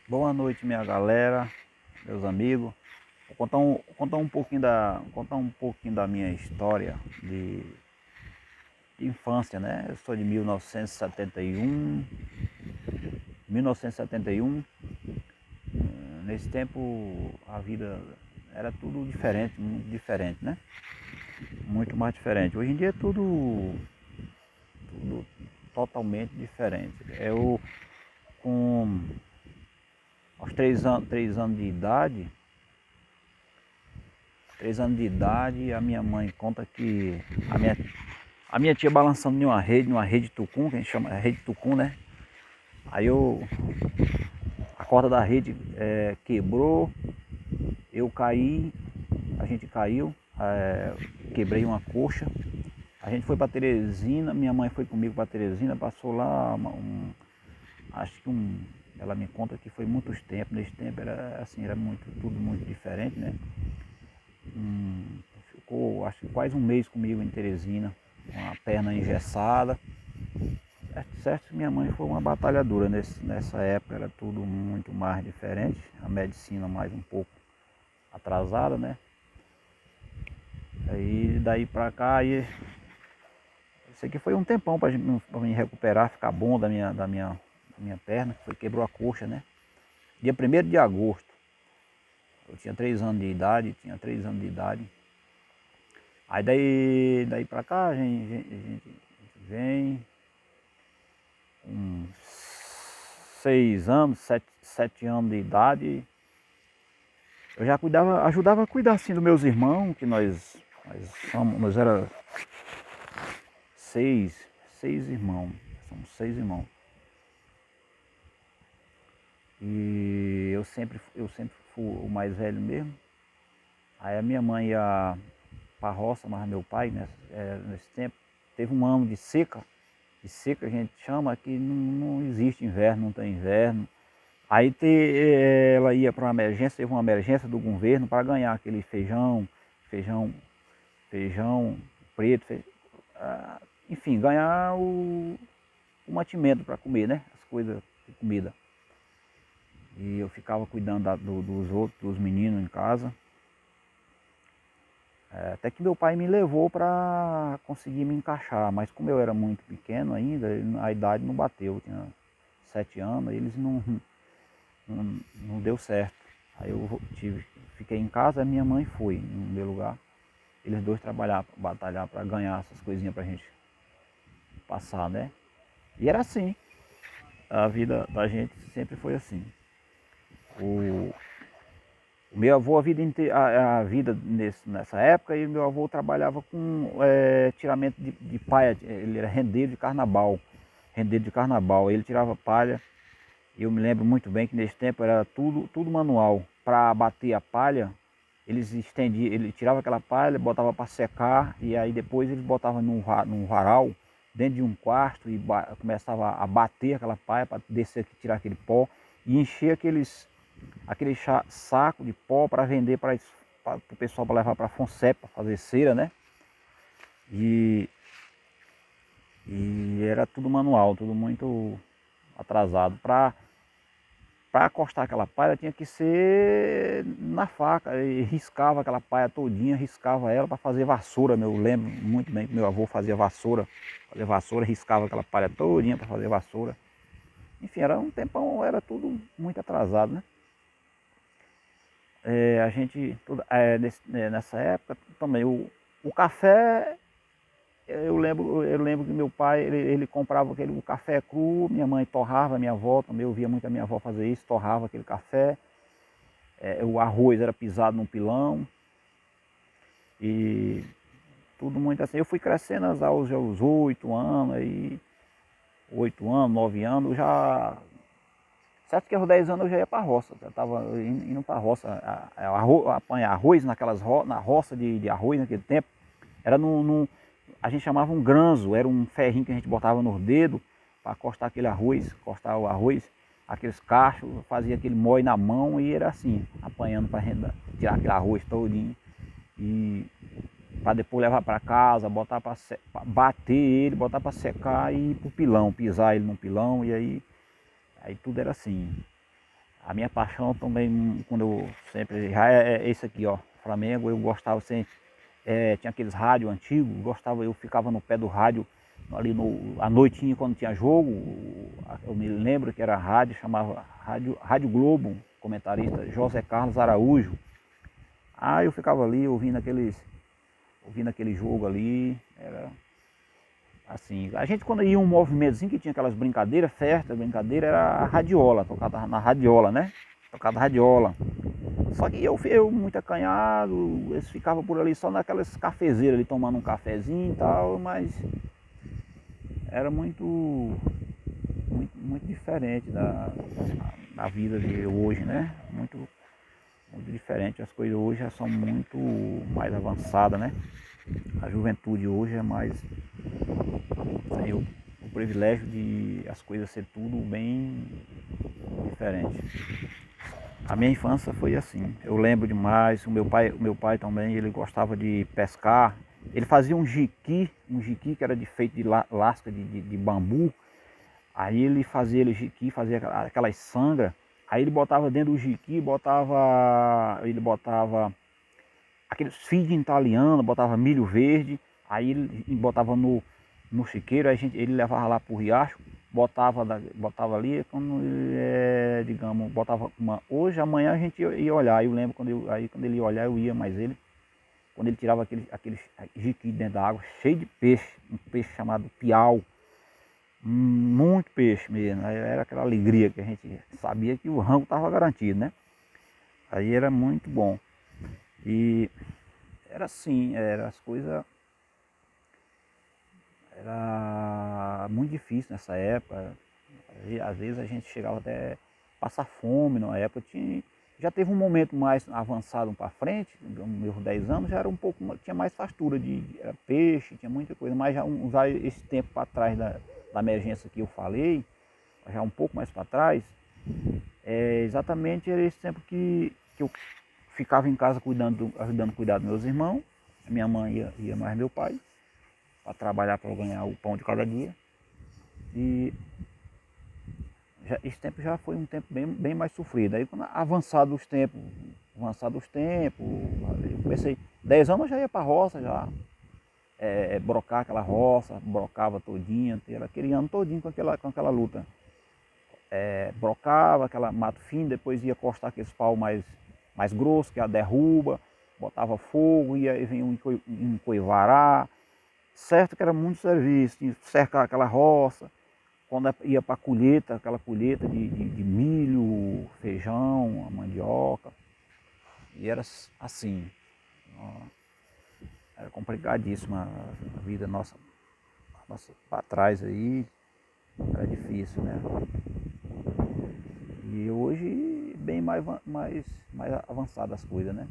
Boa noite, minha galera, meus amigos. Vou contar um pouquinho da minha história de infância, né? Eu sou de 1971. 1971, nesse tempo a vida era tudo diferente, muito diferente, né? Muito mais diferente. Hoje em dia é tudo totalmente diferente. Eu com aos 3 anos de idade, 3 anos de idade, a minha mãe conta que a minha tia balançando em uma rede tucum, que a gente chama rede tucum, né? Aí a corda da rede quebrou, eu caí, a gente caiu, quebrei uma coxa. A gente foi para Teresina, minha mãe foi comigo para Teresina, passou lá acho que ela me conta que foi muitos tempos, nesse tempo era assim, era tudo muito diferente, né? Ficou acho que quase um mês comigo em Teresina, com a perna engessada. Certo que minha mãe foi uma batalhadora nessa época, era tudo muito mais diferente, a medicina mais um pouco atrasada, né? Aí daí pra cá, aí, isso aqui foi um tempão pra me recuperar, ficar bom da minha perna, que quebrou a coxa, né? Dia 1º de agosto, eu tinha 3 anos de idade, Aí daí pra cá a gente vem, uns 6 anos, 7 anos de idade. Eu já ajudava a cuidar assim dos meus irmãos, que nós era seis irmãos, somos 6 irmãos. E eu sempre fui o mais velho mesmo. Aí a minha mãe ia para a roça, mas meu pai, nesse tempo, teve um ano de seca a gente chama, que não existe inverno, não tem inverno. Aí ela ia para uma emergência, teve uma emergência do governo para ganhar aquele feijão, feijão preto, enfim, ganhar o mantimento para comer, né? As coisas de comida. E eu ficava cuidando dos outros, dos meninos em casa. Até que meu pai me levou para conseguir me encaixar, mas como eu era muito pequeno ainda, a idade não bateu, eu tinha 7 anos, eles não deu certo. Aí eu fiquei em casa, a minha mãe foi no meu lugar. Eles dois batalhar para ganhar essas coisinhas pra gente passar, né? E era assim, a vida da gente sempre foi assim. O, o meu avô, a vida nessa época, e meu avô trabalhava com tiramento de palha, ele era rendeiro de carnaval. Rendeiro de carnaval, ele tirava palha. Eu me lembro muito bem que nesse tempo era tudo manual. Para bater a palha, eles estendiam, ele tirava aquela palha, botava para secar, e aí depois eles botavam num varal, dentro de um quarto, e começava a bater aquela palha para descer, tirar aquele pó, e encher aquele saco de pó para vender para o pessoal, para levar para a Fonsep, para fazer cera, né? E, e era tudo manual, tudo muito atrasado. Para acostar aquela palha tinha que ser na faca, e riscava aquela palha todinha, riscava ela para fazer vassoura. Eu lembro muito bem que meu avô fazia vassoura, riscava aquela palha todinha para fazer vassoura. Enfim, era um tempão, era tudo muito atrasado, né? A gente, nessa época também, o café, eu lembro que meu pai, ele comprava o café cru, minha mãe torrava, minha avó também, eu via muito a minha avó fazer isso, torrava aquele café. O arroz era pisado num pilão e tudo muito assim. Eu fui crescendo aos 8 anos, aí 8 anos, 9 anos, certo que aos 10 anos eu já ia para a roça, já estava indo para a roça, apanhar arroz na roça de arroz naquele tempo. Era a gente chamava um granzo, era um ferrinho que a gente botava nos dedos para cortar aquele arroz, cortar o arroz, aqueles cachos, fazia aquele mói na mão e era assim, apanhando para tirar aquele arroz todinho. E para depois levar para casa, botar para bater ele, botar para secar e ir pro pilão, pisar ele no pilão, e aí tudo era assim. A minha paixão também, quando eu sempre, já é esse aqui, ó, Flamengo, eu gostava sempre, tinha aqueles rádios antigos, gostava, eu ficava no pé do rádio, ali à noitinha quando tinha jogo, eu me lembro que era rádio, chamava Rádio Globo, comentarista José Carlos Araújo. Aí eu ficava ali ouvindo aquele jogo ali, era assim, a gente quando ia um movimentozinho que tinha aquelas brincadeiras, festa, brincadeira, era a radiola, tocada na radiola, né? Tocada radiola. Só que eu muito acanhado, eles ficavam por ali só naquelas cafezeiras ali, tomando um cafezinho e tal, mas era muito diferente da vida de hoje, né? Muito diferente, as coisas hoje já são muito mais avançadas, né? A juventude hoje é mais tem o privilégio de as coisas ser tudo bem diferente. A minha infância foi assim. Eu lembro demais. O meu pai também, ele gostava de pescar. Ele fazia um jiqui que era feito de lasca de bambu. Aí ele fazia jiqui, fazia aquelas sangras. Aí ele botava dentro do jiqui, ele botava aqueles feed italiano, botava milho verde, aí ele botava no chiqueiro, ele levava lá pro riacho, botava ali, quando, digamos, botava hoje, amanhã a gente ia olhar, eu lembro quando ele ia olhar, eu ia mais ele, quando ele tirava aquele jiqui dentro da água, cheio de peixe, um peixe chamado piau, muito peixe mesmo, aí era aquela alegria que a gente sabia que o rango estava garantido, né? Aí era muito bom. E era assim, as coisas era muito difícil nessa época. Às vezes a gente chegava até passar fome numa época. Já teve um momento mais avançado para frente, nos meus 10 anos, já era um pouco, tinha mais fartura era peixe, tinha muita coisa, mas já usar esse tempo para trás da emergência que eu falei, já um pouco mais para trás, exatamente era esse tempo que eu ficava em casa ajudando a cuidar dos meus irmãos, a minha mãe ia mais meu pai, para trabalhar para ganhar o pão de cada dia. E esse tempo já foi um tempo bem mais sofrido. Aí quando avançado os tempos, eu comecei, 10 anos eu já ia para a roça, já brocar aquela roça, brocava todinha, era aquele ano todinho com aquela luta. Brocava aquela mato fino, depois ia cortar aqueles pau mais grossos, que a derruba, botava fogo, vinha um coivará, certo que era muito serviço, tinha que cercar aquela roça, quando ia para a colheita, aquela colheita de milho, feijão, a mandioca, e era assim, era complicadíssima a vida nossa para trás aí, era difícil, né? E hoje bem mais avançadas as coisas, né?